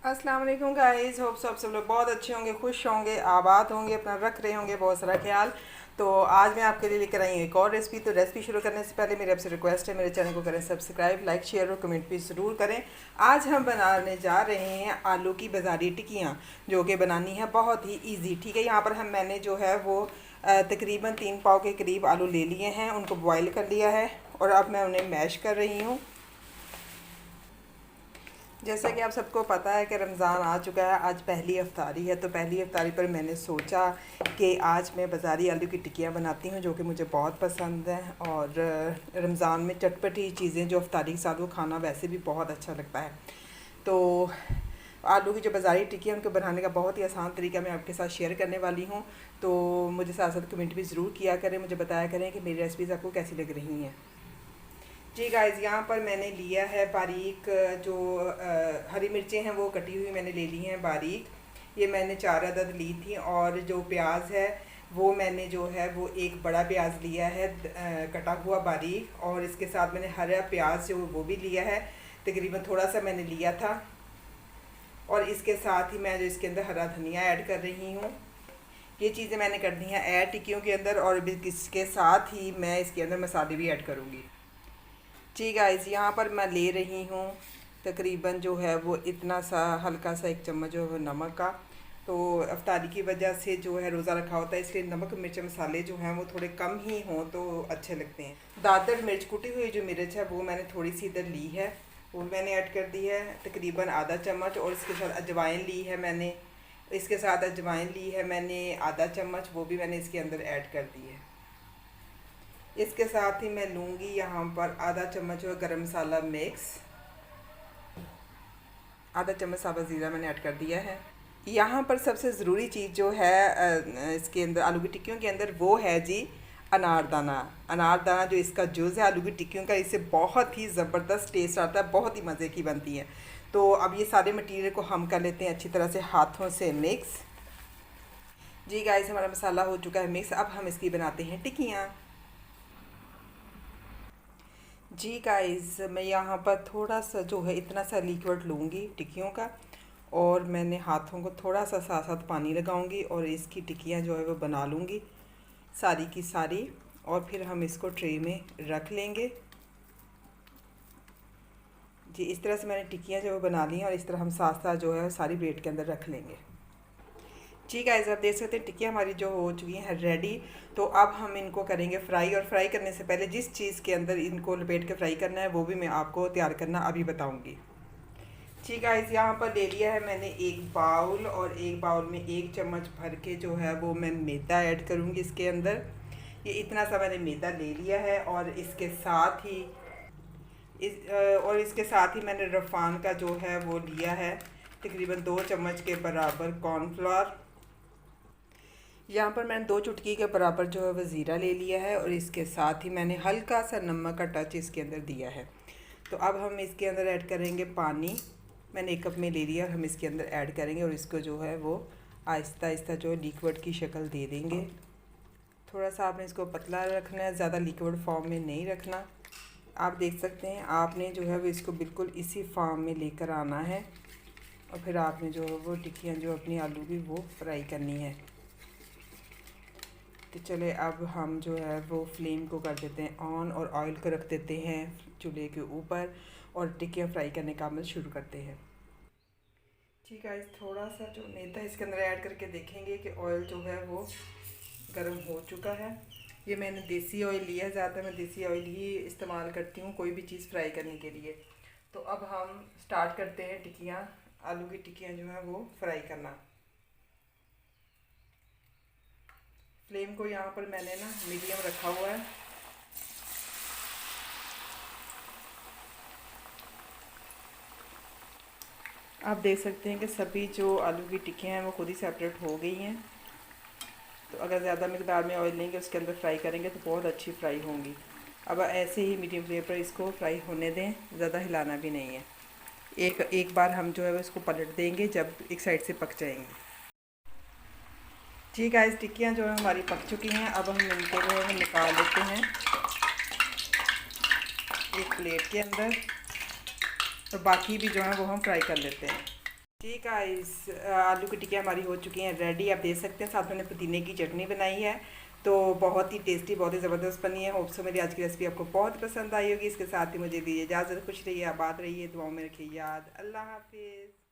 अस्सलाम वालेकुम guys, hope सब लोग बहुत अच्छे होंगे, खुश होंगे, आबाद होंगे, अपना रख रहे होंगे बहुत सारा ख्याल। तो आज मैं आपके लिए लेकर आई हूँ एक और रेसिपी। तो रेसिपी शुरू करने से पहले मेरी आपसे रिक्वेस्ट है, मेरे चैनल को करें सब्सक्राइब, लाइक शेयर और कमेंट भी ज़रूर करें। आज हम बनाने जा रहे हैं आलू की बाज़ारी टिक्कियाँ, जो कि बनानी है बहुत ही ईजी। ठीक है, यहाँ पर मैंने जो है वो तकरीबन 3 पाव के करीब आलू ले लिए हैं, उनको बॉयल कर लिया है और अब मैं उन्हें मैश कर रही हूँ। जैसा कि आप सबको पता है कि रमज़ान आ चुका है, आज पहली इफ्तारी है। तो पहली इफ्तारी पर मैंने सोचा कि आज मैं बाज़ारी आलू की टिक्कियाँ बनाती हूँ, जो कि मुझे बहुत पसंद है। और रमज़ान में चटपटी चीज़ें जो इफ्तारी के साथ वो खाना वैसे भी बहुत अच्छा लगता है। तो आलू की जो बाज़ारी टिक्की है उनको बनाने का बहुत ही आसान तरीका मैं आपके साथ शेयर करने वाली हूँ। तो मुझे साथ साथ कमेंट भी ज़रूर किया करें, मुझे बताया करें कि मेरी रेसिपीज़ आपको कैसी लग रही हैं। जी गाइस, यहाँ पर मैंने लिया है बारीक जो हरी मिर्चें हैं वो कटी हुई मैंने ले ली हैं बारीक। ये मैंने 4 अदद ली थी। और जो प्याज है वो मैंने जो है वो एक बड़ा प्याज लिया है कटा हुआ बारीक। और इसके साथ मैंने हरा प्याज जो वो भी लिया है, तकरीबन थोड़ा सा मैंने लिया था। और इसके साथ ही मैं जो इसके अंदर हरा धनिया ऐड कर रही हूँ। ये चीज़ें मैंने कर दी हैं ऐड टिक्कियों के अंदर। और इसके साथ ही मैं इसके अंदर मसाले भी ऐड करूँगी। जी गाइस, यहाँ पर मैं ले रही हूँ तकरीबन जो है वो इतना सा हल्का सा 1 चम्मच जो है नमक का। तो अफ्तारी की वजह से जो है रोज़ा रखा होता है, इसलिए नमक मिर्च मसाले जो हैं वो थोड़े कम ही हों तो अच्छे लगते हैं। दादर मिर्च, कुटी हुई जो मिर्च है वो मैंने थोड़ी सी इधर ली है, वो मैंने ऐड कर दी है तकरीबन आधा चम्मच। और इसके साथ अजवाइन ली है मैंने, इसके साथ अजवाइन ली है मैंने आधा चम्मच, वो भी मैंने इसके अंदर ऐड कर दी है। इसके साथ ही मैं लूँगी यहाँ पर आधा चम्मच गरम मसाला मिक्स, आधा चम्मच साबुत ज़ीरा मैंने ऐड कर दिया है। यहाँ पर सबसे ज़रूरी चीज़ जो है इसके अंदर आलू की टिक्कियों के अंदर वो है जी अनारदाना। अनारदाना जो इसका जूस है आलू की टिक्कियों का, इससे बहुत ही ज़बरदस्त टेस्ट आता है, बहुत ही मज़े की बनती है। तो अब ये सारे मटीरियल को हम कर लेते हैं अच्छी तरह से हाथों से मिक्स। जी गाइस, हमारा मसाला हो चुका है मिक्स। अब हम इसकी बनाते हैं टिक्कियाँ। जी गाइस, मैं यहाँ पर थोड़ा सा जो है इतना सा लिक्विड लूँगी टिक्कियों का, और मैंने हाथों को थोड़ा सा साथ साथ पानी लगाऊंगी और इसकी टिक्कियाँ जो है वो बना लूँगी सारी की सारी। और फिर हम इसको ट्रे में रख लेंगे। जी, इस तरह से मैंने टिक्कियाँ जो है बना ली हैं और इस तरह हम साथ साथ जो है सारी प्लेट के अंदर रख लेंगे। ठीक है, आप देख सकते हैं टिक्कियाँ हमारी जो हो चुकी हैं रेडी। तो अब हम इनको करेंगे फ्राई। और फ्राई करने से पहले जिस चीज़ के अंदर इनको लपेट के फ्राई करना है वो भी मैं आपको तैयार करना अभी बताऊंगी। ठीक है, यहाँ पर ले लिया है मैंने एक बाउल, और एक बाउल में 1 चम्मच भर के जो है वो मैं मैदा ऐड करूँगी इसके अंदर। ये इतना सा मैंने मैदा ले लिया है। और इसके साथ ही इसके साथ ही मैंने रफ़ान का जो है वो लिया है तकरीबन 2 चम्मच के बराबर कॉर्नफ्लोर। यहाँ पर मैंने 2 चुटकी के बराबर जो है वो ज़ीरा ले लिया है। और इसके साथ ही मैंने हल्का सा नमक का टच इसके अंदर दिया है। तो अब हम इसके अंदर ऐड करेंगे पानी। मैंने 1 कप में ले लिया, हम इसके अंदर ऐड करेंगे और इसको जो है वो आहिस्ता आहिस्ता जो लिक्विड की शक्ल दे देंगे। थोड़ा सा आपने इसको पतला रखना है, ज़्यादा लिक्विड फॉर्म में नहीं रखना। आप देख सकते हैं, आपने जो है वो इसको बिल्कुल इसी फॉर्म में लेकर आना है। और फिर आपने जो है वो टिक्कियाँ जो अपनी आलू की वो फ्राई करनी है। तो चले अब हम जो है वो फ्लेम को कर देते हैं ऑन और ऑयल को रख देते हैं चूल्हे के ऊपर और टिक्कियाँ फ्राई करने का अमल शुरू करते हैं। ठीक है, थोड़ा सा जो मैदा इसके अंदर ऐड करके देखेंगे कि ऑयल जो है वो गर्म हो चुका है। ये मैंने देसी ऑयल लिया है, ज़्यादा मैं देसी ऑयल ही इस्तेमाल करती हूँ कोई भी चीज़ फ्राई करने के लिए। तो अब हम स्टार्ट करते हैं टिक्कियाँ, आलू की टिक्कियाँ जो है वो फ्राई करना। फ्लेम को यहाँ पर मैंने ना मीडियम रखा हुआ है। आप देख सकते हैं कि सभी जो आलू की टिक्कियाँ हैं वो खुद ही सेपरेट हो गई हैं। तो अगर ज़्यादा मिकदार में ऑयल लेंगे उसके अंदर फ्राई करेंगे तो बहुत अच्छी फ्राई होंगी। अब ऐसे ही मीडियम फ्लेम पर इसको फ्राई होने दें, ज़्यादा हिलाना भी नहीं है। एक बार हम जो है इसको पलट देंगे जब एक साइड से पक जाएंगी। जी गाइस, टिक्कियाँ जो है हमारी पक चुकी हैं। अब हम इनको जो है निकाल लेते हैं एक प्लेट के अंदर, और बाकी भी जो है वो हम फ्राई कर लेते हैं। जी गाइस, आलू की टिक्कियाँ हमारी हो चुकी हैं रेडी। आप देख सकते हैं, साथ मैंने पुदीने की चटनी बनाई है। तो बहुत ही टेस्टी, बहुत ही ज़बरदस्त बनी है। होप सो मेरी आज की रेसिपी आपको बहुत पसंद आई होगी। इसके साथ ही मुझे दीजिए इजाज़त। खुश रहिए, आबाद रहिए, दुआओं में रखिए याद। अल्लाह हाफिज़।